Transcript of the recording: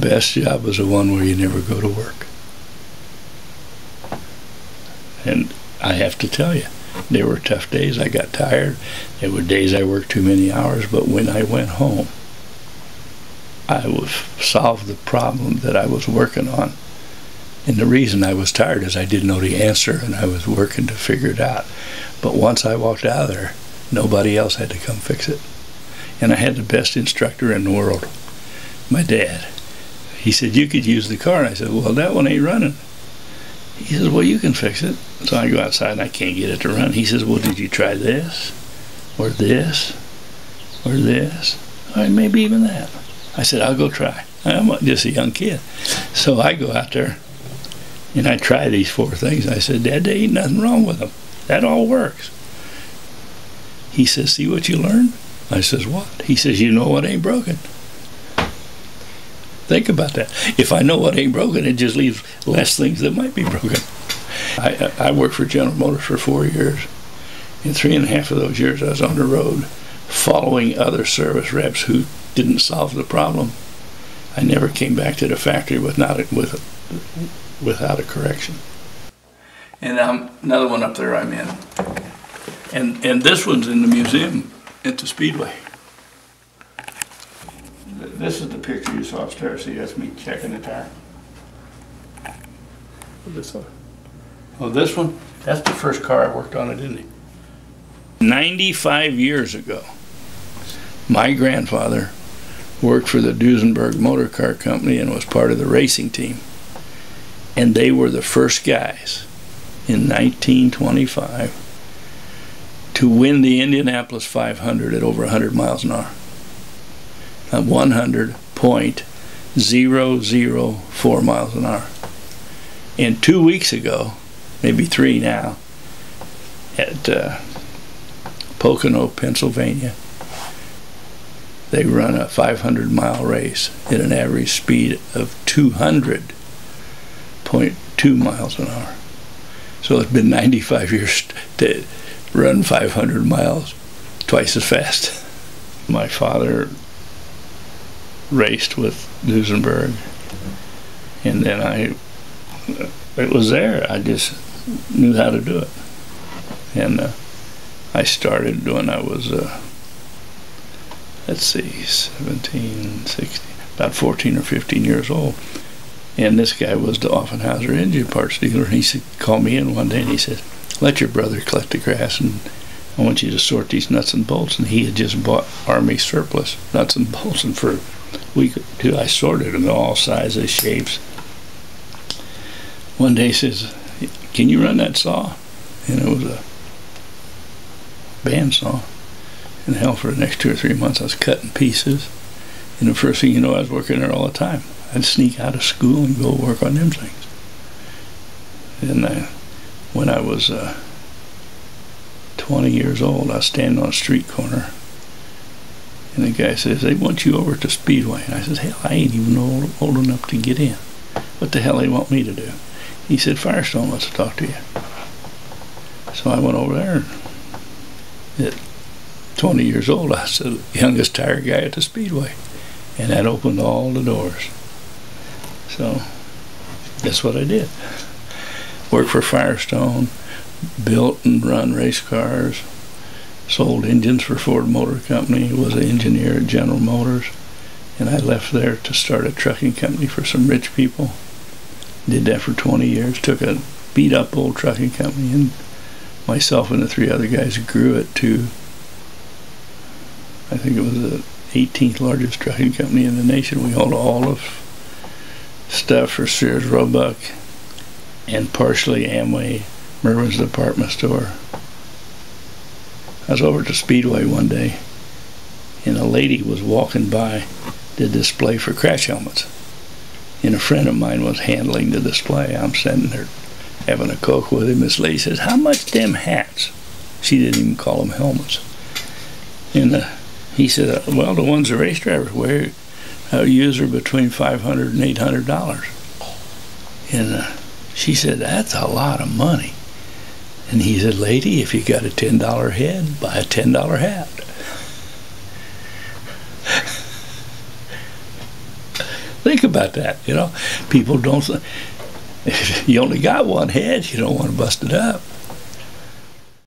best job was the one where you never go to work. And I have to tell you, there were tough days. I got tired. There were days I worked too many hours, but when I went home, I would solve the problem that I was working on. And the reason I was tired is I didn't know the answer, and I was working to figure it out. But once I walked out of there, nobody else had to come fix it. And I had the best instructor in the world, my dad. He said, you could use the car. And I said, well, that one ain't running. He says, well, you can fix it. So I go outside and I can't get it to run. He says, well, did you try this? Or this? Or this? Or maybe even that. I said, I'll go try. I'm just a young kid. So I go out there and I try these 4 things. I said, Dad, there ain't nothing wrong with them. That all works. He says, see what you learned? I says, what? He says, you know what ain't broken. Think about that. If I know what ain't broken, it just leaves less things that might be broken. I worked for General Motors for 4 years. In 3.5 of those years, I was on the road following other service reps who didn't solve the problem. I never came back to the factory without a correction. And another one up there I'm in. And this one's in the museum at the Speedway. This is the picture you saw upstairs. See, that's me checking the tire. This one? Oh, this one? That's the first car I worked on at Indy. 95 years ago, my grandfather worked for the Duesenberg Motor Car Company and was part of the racing team. And they were the first guys in 1925 to win the Indianapolis 500 at over 100 miles an hour. At 100.004 miles an hour. And 2 weeks ago, maybe 3 now, at Pocono, Pennsylvania, they run a 500-mile race at an average speed of 200.2 miles an hour. So it's been 95 years to run 500 miles twice as fast. My father raced with Duesenberg, and then it was there. I just knew how to do it. And I started when I was, let's see, 17, 16, about 14 or 15 years old. And this guy was the Offenhauser engine parts dealer, and he called me in one day and he said, let your brother collect the grass, and I want you to sort these nuts and bolts. And he had just bought Army surplus nuts and bolts, and for a week or two I sorted them, all sizes, shapes. One day he says, can you run that saw? And it was a bandsaw. And hell, for the next 2 or 3 months I was cutting pieces. And the first thing you know, I was working there all the time. I'd sneak out of school and go work on them things. And when I was 20 years old, I was standing on a street corner, and the guy says, they want you over to Speedway. And I said, hell, I ain't even old enough to get in. What the hell they want me to do? He said, Firestone wants to talk to you. So I went over there, and at 20 years old, I was the youngest tire guy at the Speedway, and that opened all the doors. So that's what I did. Worked for Firestone, built and run race cars, sold engines for Ford Motor Company, was an engineer at General Motors, and I left there to start a trucking company for some rich people. Did that for 20 years, took a beat-up old trucking company, and myself and the 3 other guys grew it to, I think it was the 18th largest trucking company in the nation. We hauled all of stuff for Sears Roebuck and partially Amway, Mervyn's department store. I was over at the Speedway one day, and a lady was walking by the display for crash helmets. And a friend of mine was handling the display. I'm sitting there having a Coke with him. This lady says, how much them hats? She didn't even call them helmets. And he said, well, the ones the race drivers wear, use are between $500 and $800. And she said, that's a lot of money. And he said, lady, if you got a $10 head, buy a $10 hat. Think about that, you know. People don't, if you only got one head, you don't want to bust it up.